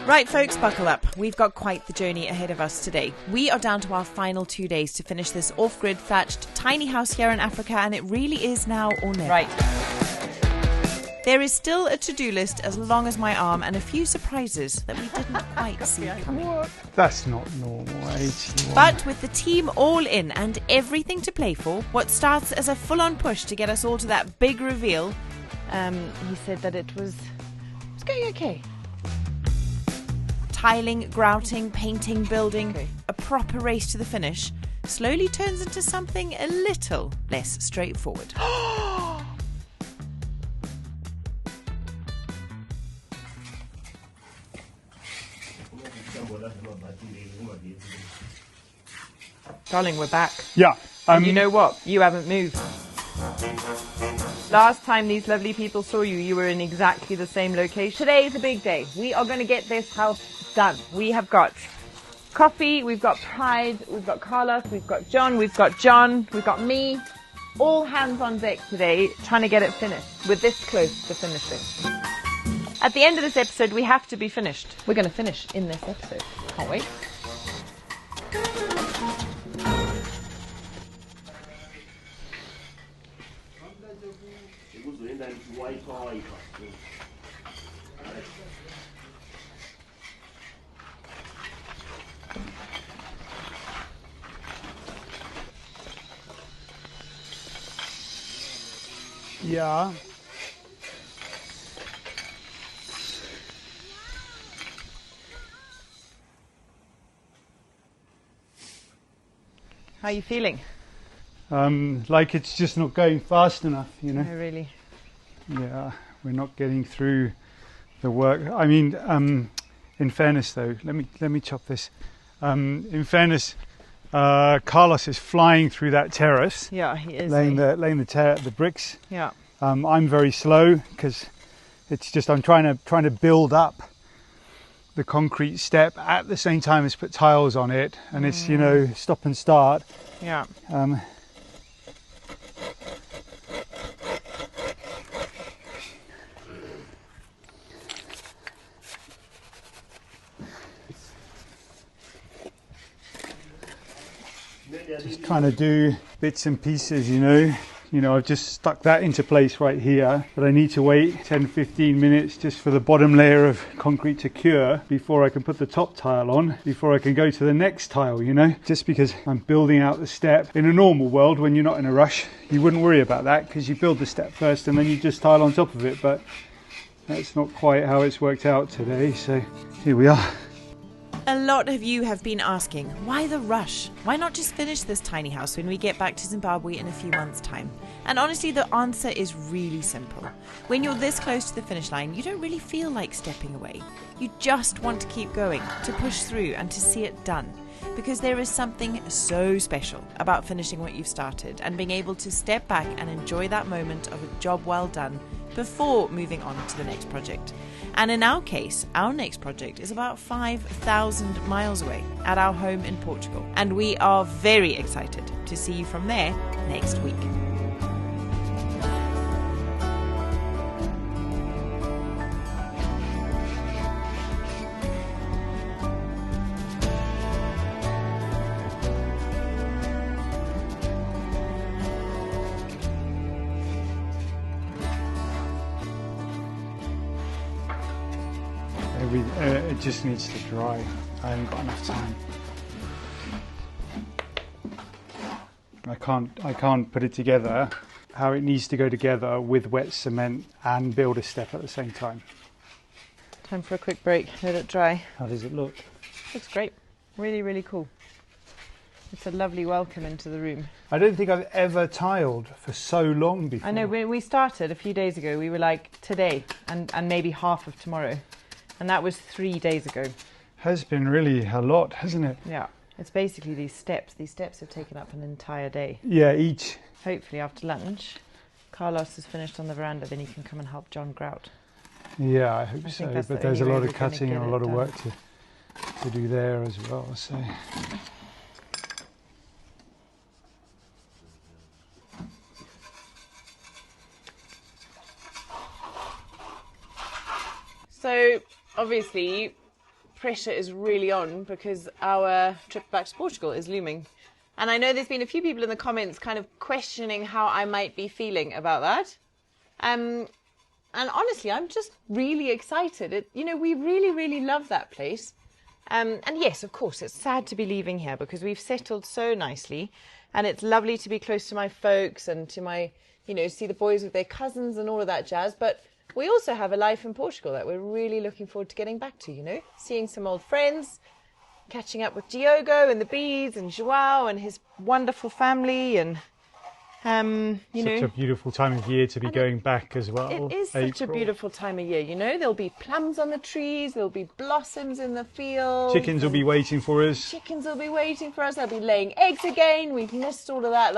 Right, folks, buckle up. We've got quite the journey ahead of us today. We are down to our final 2 days to finish this off-grid thatched tiny house here in Africa, and it really is now or never. Right. There is still a to-do list as long as my arm and a few surprises that we didn't quite see coming. What? That's not normal, 81. But with the team all in and everything to play for, what starts as a full-on push to get us all to that big reveal, he said that it was going okay. Tiling, grouting, painting, building, a proper race to the finish, slowly turns into something a little less straightforward. Darling, we're back. Yeah. And you know what? You haven't moved. Last time these lovely people saw you, you were in exactly the same location. Today is a big day. We are going to get this house done. We have got coffee, we've got Pride, we've got Carlos, we've got John, we've got me. All hands on deck today trying to get it finished. We're this close to finishing. At the end of this episode, we have to be finished. We're going to finish in this episode. Can't wait. Yeah. How are you feeling? Like it's just not going fast enough, you know. Oh, really? Yeah, we're not getting through the work. I mean, in fairness though, let me chop this. In fairness, Carlos is flying through that terrace. Yeah, he is. Laying the bricks. Yeah. I'm very slow because it's just I'm trying to build up the concrete step at the same time as put tiles on it, and it's stop and start. Yeah. Just trying to do bits and pieces, I've just stuck that into place right here, but I need to wait 10-15 minutes just for the bottom layer of concrete to cure before I can put the top tile on, before I can go to the next tile, just because I'm building out the step. In a normal world, when you're not in a rush, you wouldn't worry about that because you build the step first and then you just tile on top of it, but that's not quite how it's worked out today, so here we are. A lot of you have been asking, why the rush? Why not just finish this tiny house when we get back to Zimbabwe in a few months' time? And honestly, the answer is really simple. When you're this close to the finish line, you don't really feel like stepping away. You just want to keep going, to push through and to see it done. Because there is something so special about finishing what you've started and being able to step back and enjoy that moment of a job well done before moving on to the next project. And in our case, our next project is about 5,000 miles away at our home in Portugal. And we are very excited to see you from there next week. It just needs to dry. I haven't got enough time. I can't put it together how it needs to go together with wet cement and build a step at the same time. Time for a quick break. Let it dry. How does it look? Looks great. Really, really cool. It's a lovely welcome into the room. I don't think I've ever tiled for so long before. I know, when we started a few days ago, we were like, today and maybe half of tomorrow. And that was 3 days ago. Has been really a lot, hasn't it? Yeah. It's basically these steps. These steps have taken up an entire day. Yeah, each. Hopefully after lunch, Carlos is finished on the veranda, then he can come and help John grout. Yeah, I hope so. But there's a lot of cutting and a lot of work to do there as well. So obviously pressure is really on because our trip back to Portugal is looming. And I know there's been a few people in the comments kind of questioning how I might be feeling about that. And honestly, I'm just really excited. We really, really love that place. And yes, of course, it's sad to be leaving here because we've settled so nicely. And it's lovely to be close to my folks and to my, see the boys with their cousins and all of that jazz. But we also have a life in Portugal that we're really looking forward to getting back to, seeing some old friends, catching up with Diogo and the bees and Joao and his wonderful family and, Such a beautiful time of year to be going back as well. It is such a beautiful time of year, There'll be plums on the trees, there'll be blossoms in the fields. Chickens will be waiting for us. They'll be laying eggs again. We've missed all of that,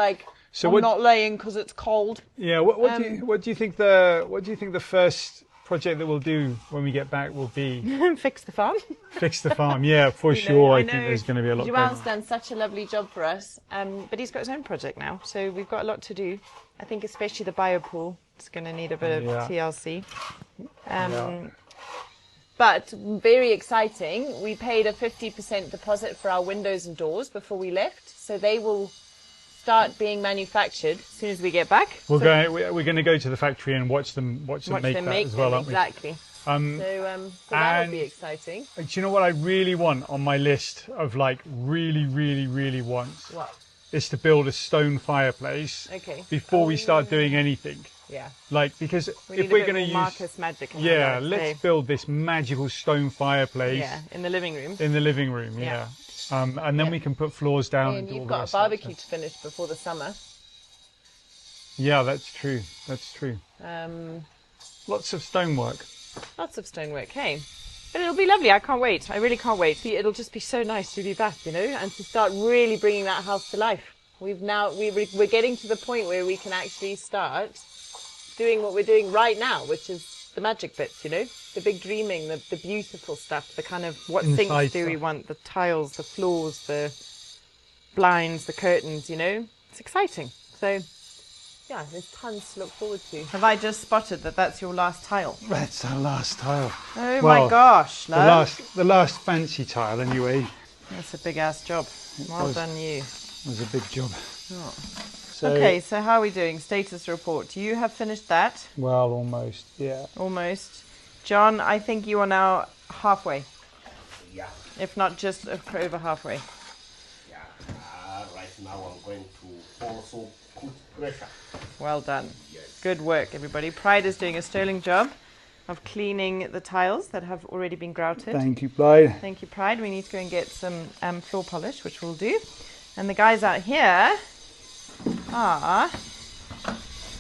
I'm not laying because it's cold. Yeah, what do you think the first project that we'll do when we get back will be? Fix the farm. Fix the farm, yeah, for sure. I think there's going to be a lot. Joao's done such a lovely job for us, but he's got his own project now, so we've got a lot to do. I think especially the biopool is going to need a bit of TLC. But very exciting. We paid a 50% deposit for our windows and doors before we left, so they will start being manufactured as soon as we get back. We're going to go to the factory and watch them make that as well, aren't we? Exactly. So that'll be exciting. Do you know what I really want on my list of really want? What? Is to build a stone fireplace before we start doing anything. Yeah. Because if we're going to use Marcus magic. Let's build this magical stone fireplace. Yeah, in the living room. In the living room, yeah. And then we can put floors down. And you've got a barbecue to finish before the summer. Yeah, that's true. Lots of stonework. Hey. But it'll be lovely. I can't wait. I really can't wait. It'll just be so nice to be back, and to start really bringing that house to life. We're getting to the point where we can actually start doing what we're doing right now, which is the magic bits, the big dreaming, the beautiful stuff, the kind of what sinks do we want, the tiles, the floors, the blinds, the curtains, It's exciting. So, yeah, there's tons to look forward to. Have I just spotted that that's your last tile? That's our last tile. Oh my gosh, love. The last fancy tile, anyway. That's a big ass job. Well done, you. It was a big job. Oh. So how are we doing? Status report. You have finished that? Well, almost, yeah. Almost. John, I think you are now halfway. Yeah. If not just over halfway. Yeah. Right now I'm going to also put pressure. Well done. Yes. Good work, everybody. Pride is doing a sterling job of cleaning the tiles that have already been grouted. Thank you, Pride. Thank you, Pride. We need to go and get some floor polish, which we'll do. And the guys out here are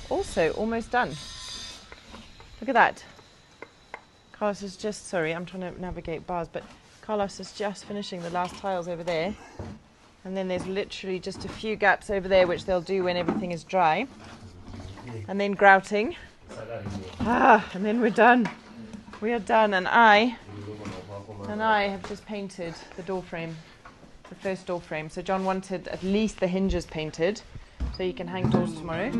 also almost done. Look at that. Carlos is just, sorry, I'm trying to navigate bars, but Carlos is just finishing the last tiles over there. And then there's literally just a few gaps over there, which they'll do when everything is dry. And then grouting. And then we're done. We are done. And I have just painted the door frame, the first door frame. So John wanted at least the hinges painted, so you can hang doors tomorrow.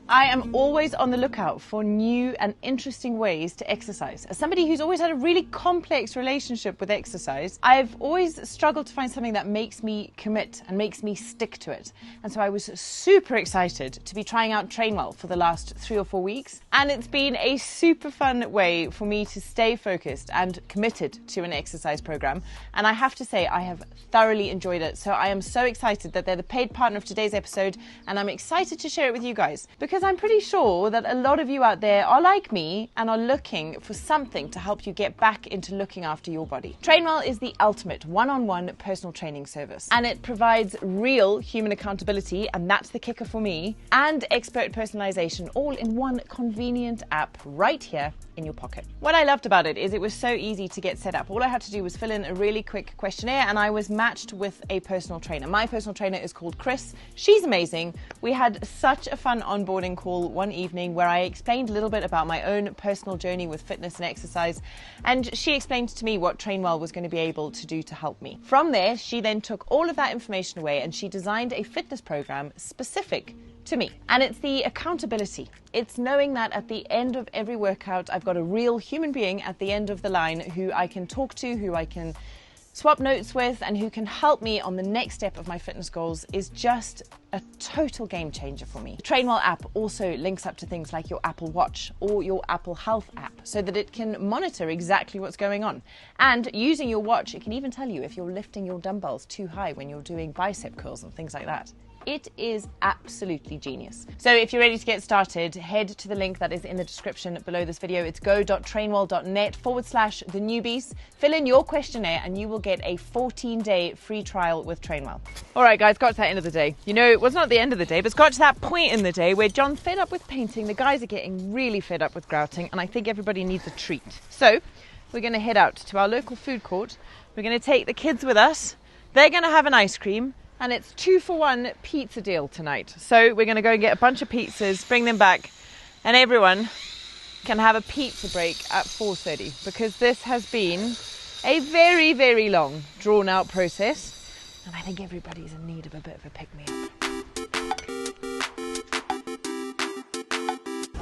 I am always on the lookout for new and interesting ways to exercise. As somebody who's always had a really complex relationship with exercise, I've always struggled to find something that makes me commit and makes me stick to it. And so I was super excited to be trying out Trainwell for the last 3 or 4 weeks. And it's been a super fun way for me to stay focused and committed to an exercise program. And I have to say, I have thoroughly enjoyed it. So I am so excited that they're the paid partner of today's episode. And I'm excited to share it with you guys, because I'm pretty sure that a lot of you out there are like me and are looking for something to help you get back into looking after your body. Trainwell is the ultimate one-on-one personal training service, and it provides real human accountability, and that's the kicker for me, and expert personalization all in one convenient app right here in your pocket. What I loved about it is it was so easy to get set up. All I had to do was fill in a really quick questionnaire and I was matched with a personal trainer. My personal trainer is called Chris. She's amazing. We had such a fun onboarding profiling call one evening where I explained a little bit about my own personal journey with fitness and exercise, and she explained to me what TrainWell was going to be able to do to help me. From there, she then took all of that information away and she designed a fitness program specific to me. And it's the accountability. It's knowing that at the end of every workout, I've got a real human being at the end of the line who I can talk to, who I can swap notes with, and who can help me on the next step of my fitness goals is just a total game changer for me. The TrainWell app also links up to things like your Apple Watch or your Apple Health app so that it can monitor exactly what's going on. And using your watch, it can even tell you if you're lifting your dumbbells too high when you're doing bicep curls and things like that. It is absolutely genius. So if you're ready to get started, head to the link that is in the description below this video. It's go.trainwell.net/TheNewbys. Fill in your questionnaire and you will get a 14-day free trial with TrainWell. All right, guys, got to that end of the day. You know, it was not the end of the day, but it's got to that point in the day where John's fed up with painting, the guys are getting really fed up with grouting, and I think everybody needs a treat. So we're going to head out to our local food court. We're going to take the kids with us. They're going to have an ice cream. And it's 2-for-1 pizza deal tonight. So we're going to go and get a bunch of pizzas, bring them back, and everyone can have a pizza break at 4:30 because this has been a very, very long, drawn-out process. And I think everybody's in need of a bit of a pick-me-up.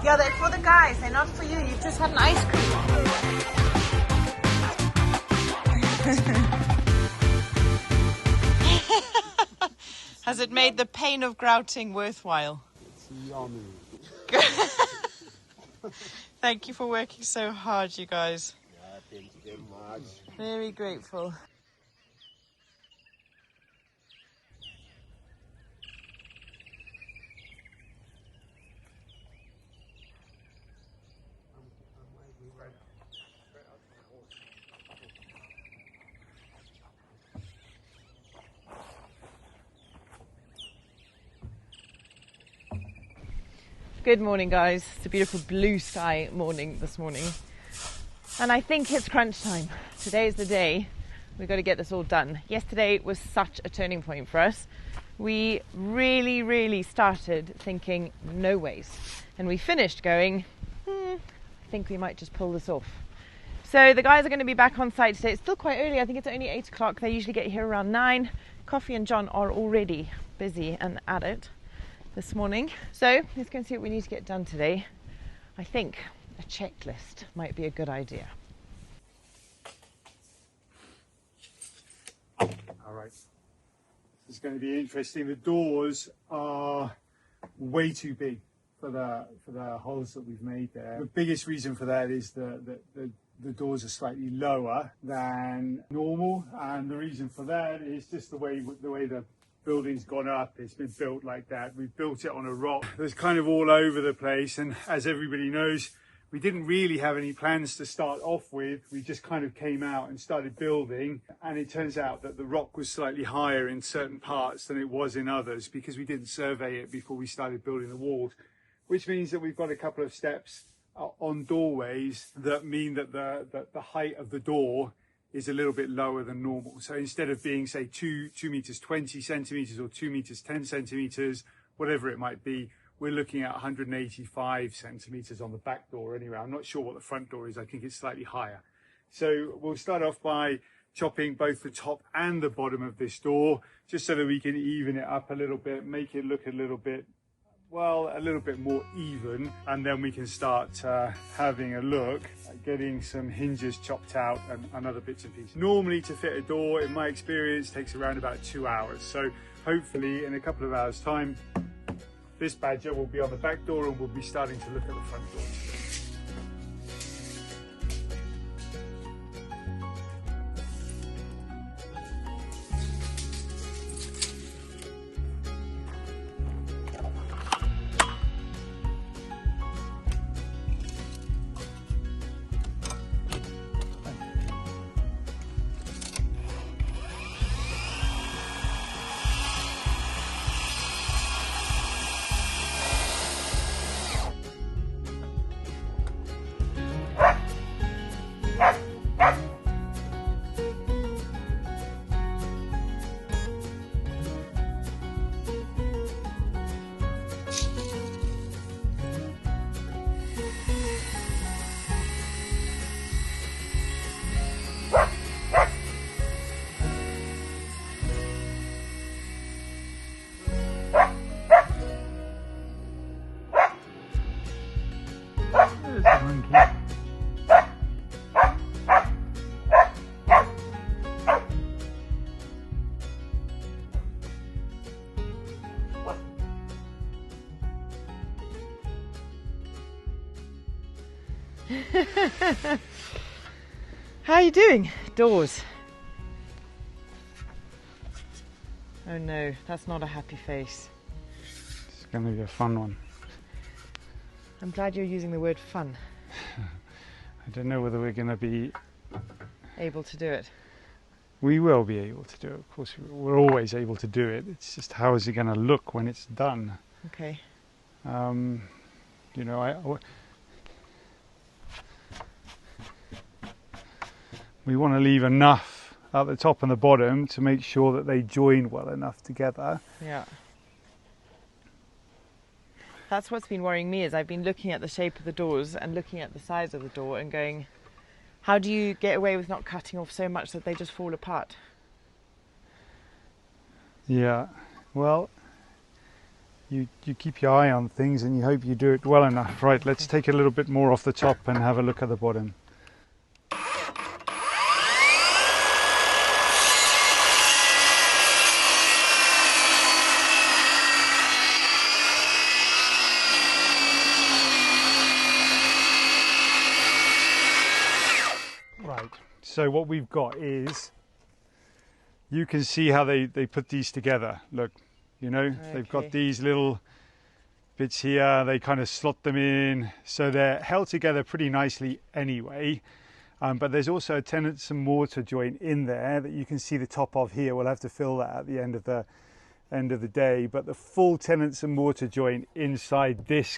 Yeah, they're for the guys. They're not for you. You've just had an ice cream. Has it made the pain of grouting worthwhile? It's yummy. Thank you for working so hard, you guys. Yeah, thank you very much. Very grateful. Good morning, guys. It's a beautiful blue sky morning this morning. And I think it's crunch time. Today is the day we've got to get this all done. Yesterday was such a turning point for us. We really started thinking no ways. And we finished going, I think we might just pull this off. So the guys are going to be back on site today. It's still quite early. I think it's only 8 o'clock. They usually get here around 9. Coffee and John are already busy and at it this morning. So let's go and see what we need to get done today. I think a checklist might be a good idea. All right. This is going to be interesting. The doors are way too big for the holes that we've made there. The biggest reason for that is the doors are slightly lower than normal, and the reason for that is just the way the building's gone up. It's been built like that. We've built it on a rock that's kind of all over the place, and as everybody knows, we didn't really have any plans to start off with. We just kind of came out and started building, and it turns out that the rock was slightly higher in certain parts than it was in others because we didn't survey it before we started building the walls, which means that we've got a couple of steps on doorways that mean that the height of the door is a little bit lower than normal. So instead of being, say, 2 meters 20 centimeters or 2 meters 10 centimeters, whatever it might be, we're looking at 185 centimeters on the back door anyway. I'm not sure what the front door is. I think it's slightly higher. So we'll start off by chopping both the top and the bottom of this door, just so that we can even it up a little bit, make it look a little bit more even, and then we can start having a look at getting some hinges chopped out and other bits and pieces. Normally to fit a door, in my experience, takes around about 2 hours. So hopefully in a couple of hours time, this badger will be on the back door and we'll be starting to look at the front door. How are you doing? Doors. Oh no, that's not a happy face. It's going to be a fun one. I'm glad you're using the word fun. I don't know whether we're going to be able to do it. We will be able to do it. Of course, we're always able to do it. It's just how is it going to look when it's done? Okay. You know, we want to leave enough at the top and the bottom to make sure that they join well enough together. Yeah. That's what's been worrying me, is I've been looking at the shape of the doors and looking at the size of the door and going, how do you get away with not cutting off so much that they just fall apart? Yeah, well, you keep your eye on things and you hope you do it well enough. Right, let's take a little bit more off the top and have a look at the bottom. Right, so what we've got is, you can see how they put these together. Look, you know, okay. They've got these little bits here, they kind of slot them in, so they're held together pretty nicely anyway. But there's also a tenants and mortar joint in there that you can see the top of here. We'll have to fill that at the end of the day, but the full tenants and mortar joint inside this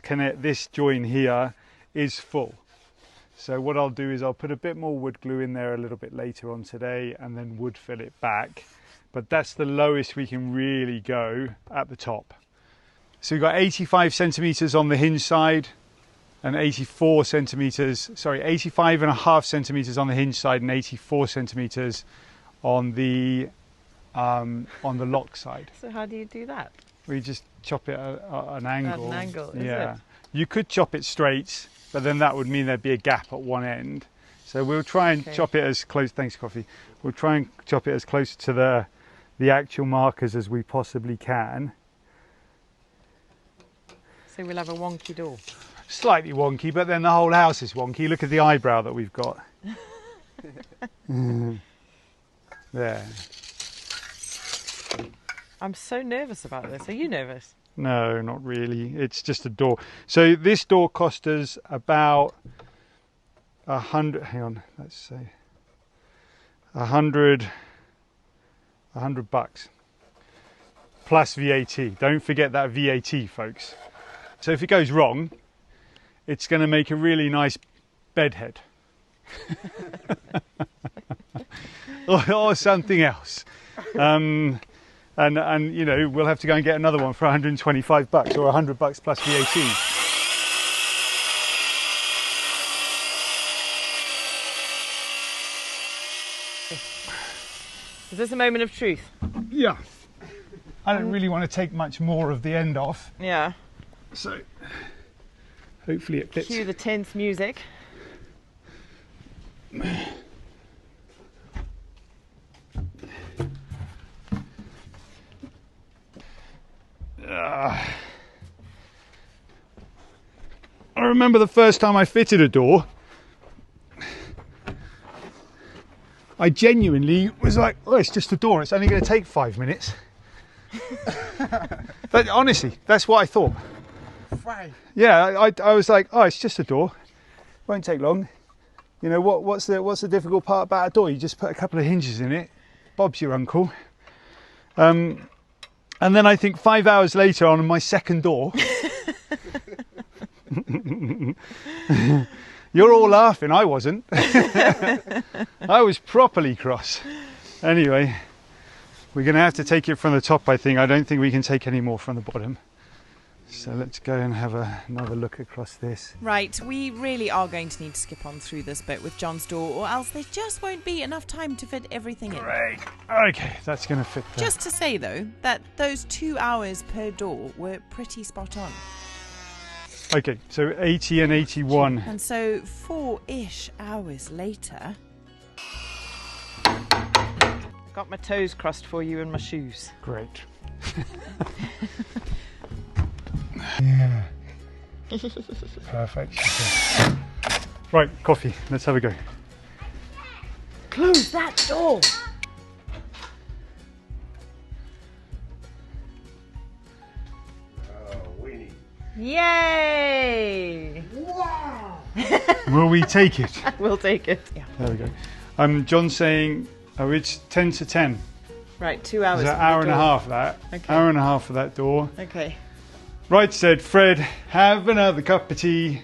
joint here is full. So what I'll do is I'll put a bit more wood glue in there a little bit later on today and then wood fill it back. But that's the lowest we can really go at the top. So we've got 85 centimetres on the hinge side and 85 and a half centimetres on the hinge side and 84 centimetres on the lock side. So how do you do that? We just chop it at an angle. At an angle, is yeah. it? You could chop it straight, but then that would mean there'd be a gap at one end. So we'll try and chop it as close. Thanks, Coffee. We'll try and chop it as close to the actual markers as we possibly can. So we'll have a wonky door. Slightly wonky, but then the whole house is wonky. Look at the eyebrow that we've got. There. I'm so nervous about this. Are you nervous? No, not really. It's just a door. So this door cost us about 100. Hang on, let's say 100 bucks plus VAT. Don't forget that VAT, folks. So if it goes wrong, it's going to make a really nice bed head or something else. And you know, we'll have to go and get another one for 125 bucks or 100 bucks plus VAT. Is this a moment of truth? Yeah. I don't really want to take much more of the end off. Yeah. So hopefully it fits. Cue the tense music. I remember the first time I fitted a door, I genuinely was like, oh, it's just a door, it's only going to take 5 minutes. But honestly, that's what I thought. Fine. Yeah, I was like, oh, it's just a door, won't take long. You know, what's the difficult part about a door? You just put a couple of hinges in it, Bob's your uncle. And then I think 5 hours later on my second door, you're all laughing, I wasn't. I was properly cross. Anyway, we're going to have to take it from the top, I think. I don't think we can take any more from the bottom. So let's go and have another look across this. Right, we really are going to need to skip on through this bit with John's door, or else there just won't be enough time to fit everything in. Great. Okay, that's going to fit there. Just to say, though, that those 2 hours per door were pretty spot on. Okay, so 80 and 81. And so 4-ish hours later, got my toes crossed for you and my shoes. Great. Yeah. Perfect. Right, coffee. Let's have a go. Close that door. Winning. Yay! Wow! Will we take it? We'll take it. Yeah. There we go. John's saying, oh, it's 10 to 10. Right, 2 hours. It's an for the hour and a door. half that. Okay. Hour and a half for that door. Okay. Right, said Fred, have another cup of tea.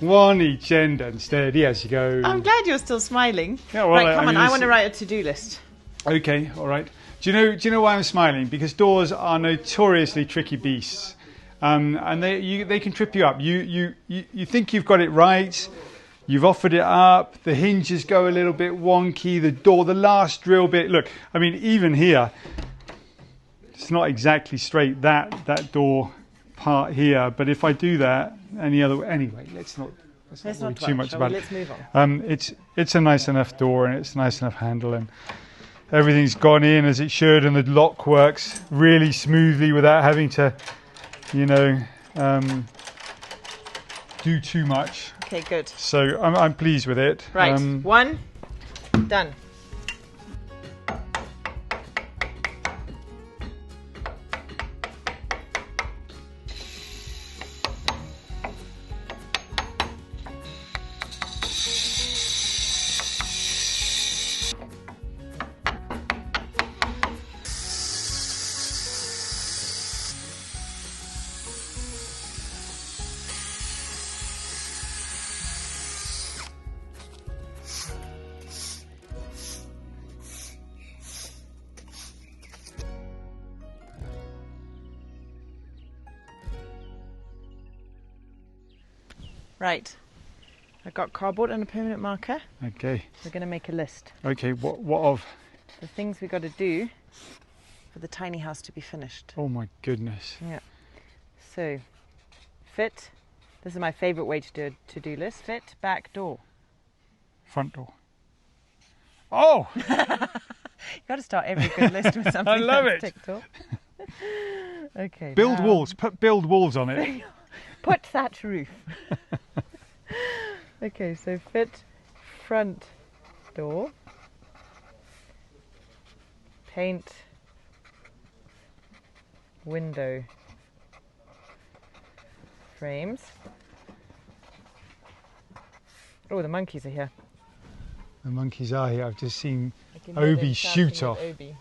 One each end and steady as you go. I'm glad you're still smiling. Yeah, well, right, come on. mean, I want to write a to-do list. Okay, all right. Do you know why I'm smiling? Because doors are notoriously tricky beasts, and they can trip you up. You think you've got it right. You've offered it up. The hinges go a little bit wonky. The last drill bit. Look, I mean, even here, it's not exactly straight. That door part here. But if I do that, anyway, let's not worry too much about it. Let's move on. It's a nice enough door and it's a nice enough handle, and everything's gone in as it should, and the lock works really smoothly without having to, do too much. Okay, good. So I'm pleased with it. Right, one, done. Right, I've got cardboard and a permanent marker. Okay. We're going to make a list. Okay. What of? The things we got to do for the tiny house to be finished. Oh my goodness. Yeah. So, fit. This is my favourite way to do a to-do list. Fit back door. Front door. Oh. You got to start every good list with something. I love that's it. ticked off. Okay. Build now- walls. Build walls on it. Put thatch roof. Okay, so fit front door. Paint window frames. Oh, the monkeys are here. The monkeys are here. I've just seen I can hear them Obi shouting shoot at off. Obi.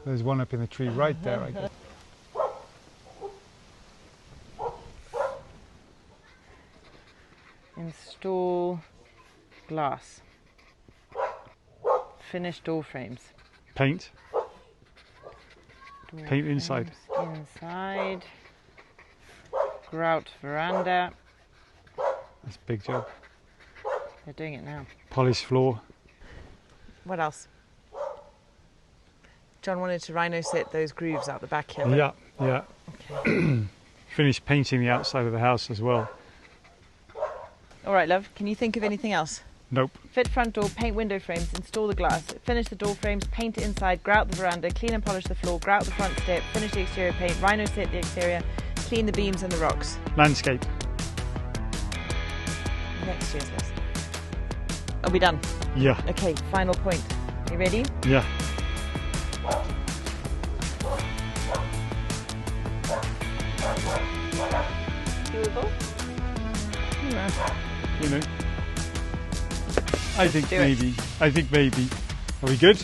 There's one up in the tree right there. I guess. Install glass. Finish door frames. Paint. Door Paint inside. frames Inside. Grout veranda. That's a big job. They're doing it now. Polish floor. What else? John wanted to rhino set those grooves out the back here. but- Yeah, yeah. Okay. Finished painting the outside of the house as well. All right, love. Can you think of anything else? Nope. Fit front door, paint window frames, install the glass, finish the door frames, paint it inside, grout the veranda, clean and polish the floor, grout the front step, finish the exterior paint, rhino set the exterior, clean the beams and the rocks. Landscape. Next year's list. Are we done? Yeah, Okay, final point. You ready? yeah. Doable? You know. I think do it. maybe. I think maybe. Are we good?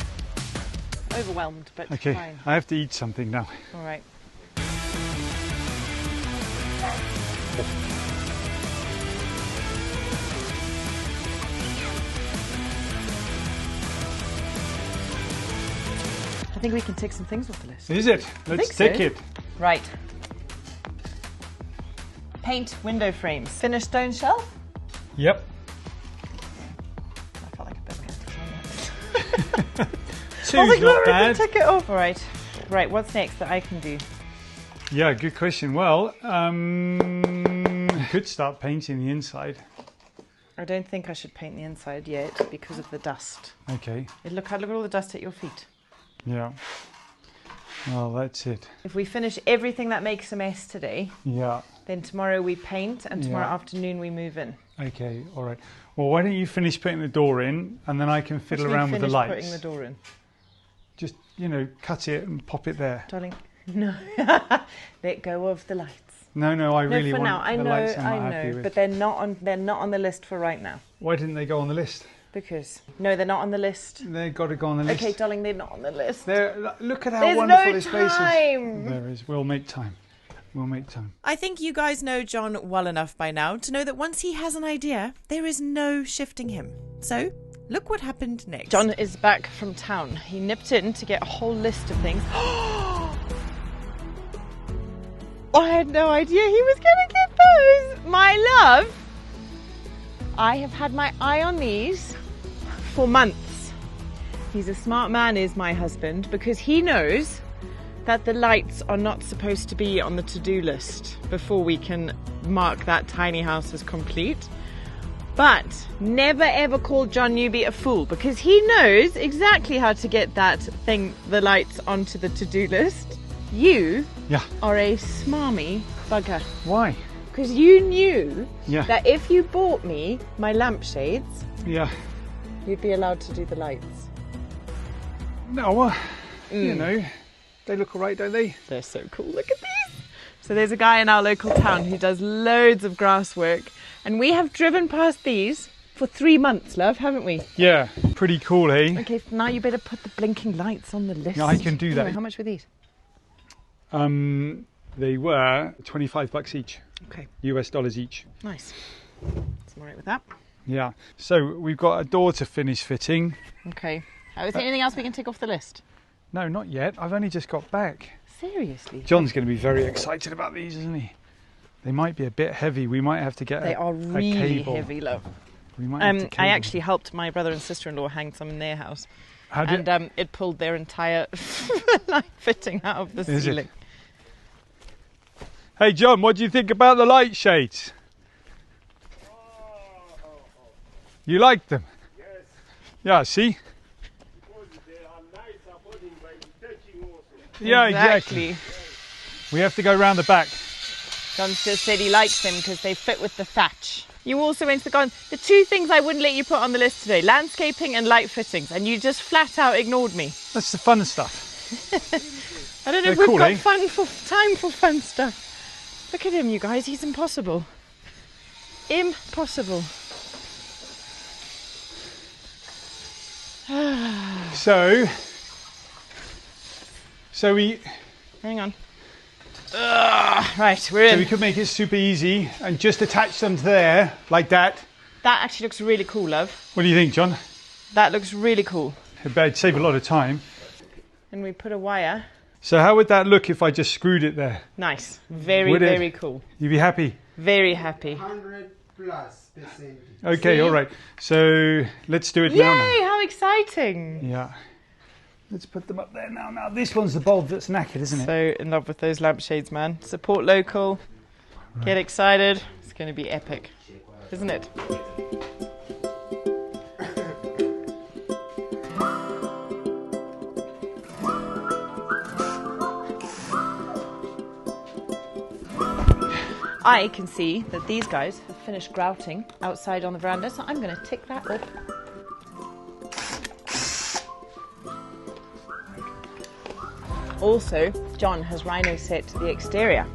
Overwhelmed, but Okay. fine. I have to eat something now. All right. I think we can tick some things off the list. Is it? Let's think take so. it. Right. Paint window frames. Finish stone shelf. Yep. I felt like a bit we had to sign that. Two's I was like, not no, bad. tick it off. All right. Right. What's next that I can do? Yeah, good question. Well, could start painting the inside. I don't think I should paint the inside yet because of the dust. Okay. Look at all the dust at your feet. Yeah. Well, that's it. If we finish everything that makes a mess today, Yeah. then tomorrow we paint and tomorrow Yeah. afternoon we move in. Okay, all right. Well, why don't you finish putting the door in, and then I can fiddle around with the lights. Putting the door in. Just, you know, cut it and pop it there. Darling, no. Let go of the lights. No, I really for want now. the lights I'm not happy with. But they're not on the list for right now. Why didn't they go on the list? Because no, they're not on the list. They've got to go on the list. Okay, darling, they're not on the list. Look at how There's wonderful no this place is. time. There is. We'll make time. We'll make time. I think you guys know John well enough by now to know that once he has an idea, there is no shifting him. So, look what happened next. John is back from town. He nipped in to get a whole list of things. I had no idea he was going to get those. My love, I have had my eye on these for months. He's a smart man, is my husband, because he knows that the lights are not supposed to be on the to-do list before we can mark that tiny house as complete. But never ever call John Newby a fool, because he knows exactly how to get that thing, the lights, onto the to-do list. You are a smarmy bugger. Why? Because you knew that if you bought me my lampshades, you'd be allowed to do the lights. No, you know, they look all right, don't they? They're so cool. Look at these. So there's a guy in our local town who does loads of grass work, and we have driven past these for 3 months, love, haven't we? Yeah, pretty cool, eh? Okay, now you better put the blinking lights on the list. Yeah, I can do that. Anyway, how much were these? They were $25 each. Okay. US dollars each. Nice. I'm all right with that. Yeah. So we've got a door to finish fitting. Okay. Is there anything else we can tick off the list? No, not yet. I've only just got back. Seriously? John's going to be very excited about these, isn't he? They might be a bit heavy. We might have to get They are really cable. heavy, love. We might have to cable. I actually helped my brother and sister-in-law hang some in their house. It pulled their entire light fitting out of the ceiling. Hey John, what do you think about the light shades? You like them? Yes. Yeah, see? Because they are nice according by touching also. Yeah, exactly. We have to go round the back. John just said he likes them because they fit with the thatch. You also went to the garden. The 2 things I wouldn't let you put on the list today, landscaping and light fittings, and you just flat out ignored me. That's the fun stuff. I don't know if we've got time for fun stuff. Look at him, you guys. He's impossible. Impossible. So we... Hang on. Right, we're in. So we could make it super easy and just attach them to there, like that. That actually looks really cool, love. What do you think, John? That looks really cool. It'd save a lot of time. And we put a wire. So how would that look if I just screwed it there? Nice. Very cool. You'd be happy? Very happy. 100+%. Okay, all right. So let's do it now. Yay, how exciting. Yeah. Let's put them up there now. Now, this one's the bulb that's knackered, isn't it? So in love with those lampshades, man. Support local. Right. Get excited. It's going to be epic, isn't it? I can see that these guys have finished grouting outside on the veranda, so I'm going to tick that off. Also, John has rhino set the exterior.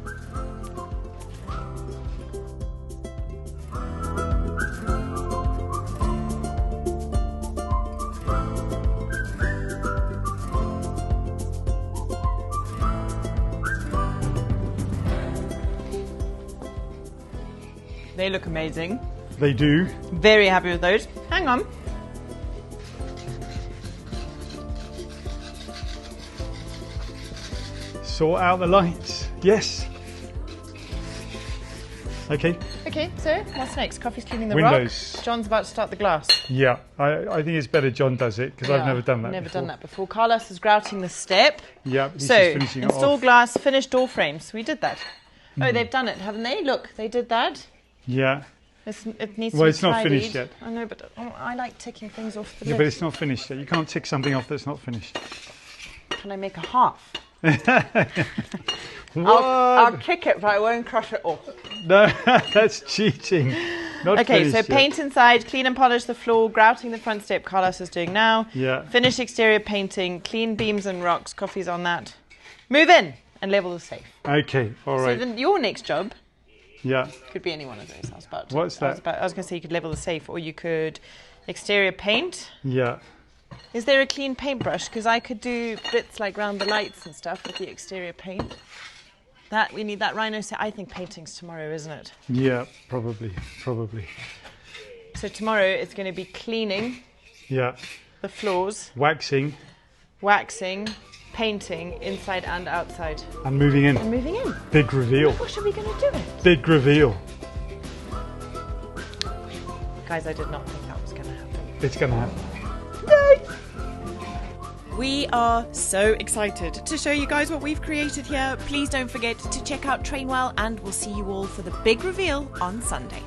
They look amazing. They do. Very happy with those. Hang on. Sort out the lights. Yes. Okay. Okay, so what's next? Coffee's cleaning the Windows. rock. John's about to start the glass. Yeah, I think it's better John does it because I've never done that before. Done that before. Carlos is grouting the step. Yeah, he's so just finishing it install off. glass, finish door frames. We did that. Oh, they've done it, haven't they? Look, they did that. Yeah. It needs to Well, be it's not tidied. finished yet. I know, but I like ticking things off the Yeah, list. but it's not finished yet. You can't tick something off that's not finished. Can I make a half? What? I'll kick it, but I won't crush it off. No, that's cheating. Not Okay, so finished yet. paint inside, clean and polish the floor, grouting the front step, Carlos is doing now. Yeah. Finish exterior painting, clean beams and rocks, coffee's on that. Move in and level the safe. Okay, all So right. then your next job Yeah. could be any one of those. What's that? I was going to say you could level the safe, or you could exterior paint. Yeah. Is there a clean paintbrush? Because I could do bits like round the lights and stuff with the exterior paint. That we need that rhino set. I think painting's tomorrow, isn't it? Yeah, probably. So tomorrow it's going to be cleaning Yeah. the floors, Waxing waxing, painting inside and outside, and moving in. and moving in. Big reveal. Gosh, are we going to do it? Big reveal. Guys, I did not think that was going to happen. It's going to happen. We are so excited to show you guys what we've created here. Please don't forget to check out Trainwell, and we'll see you all for the big reveal on Sunday.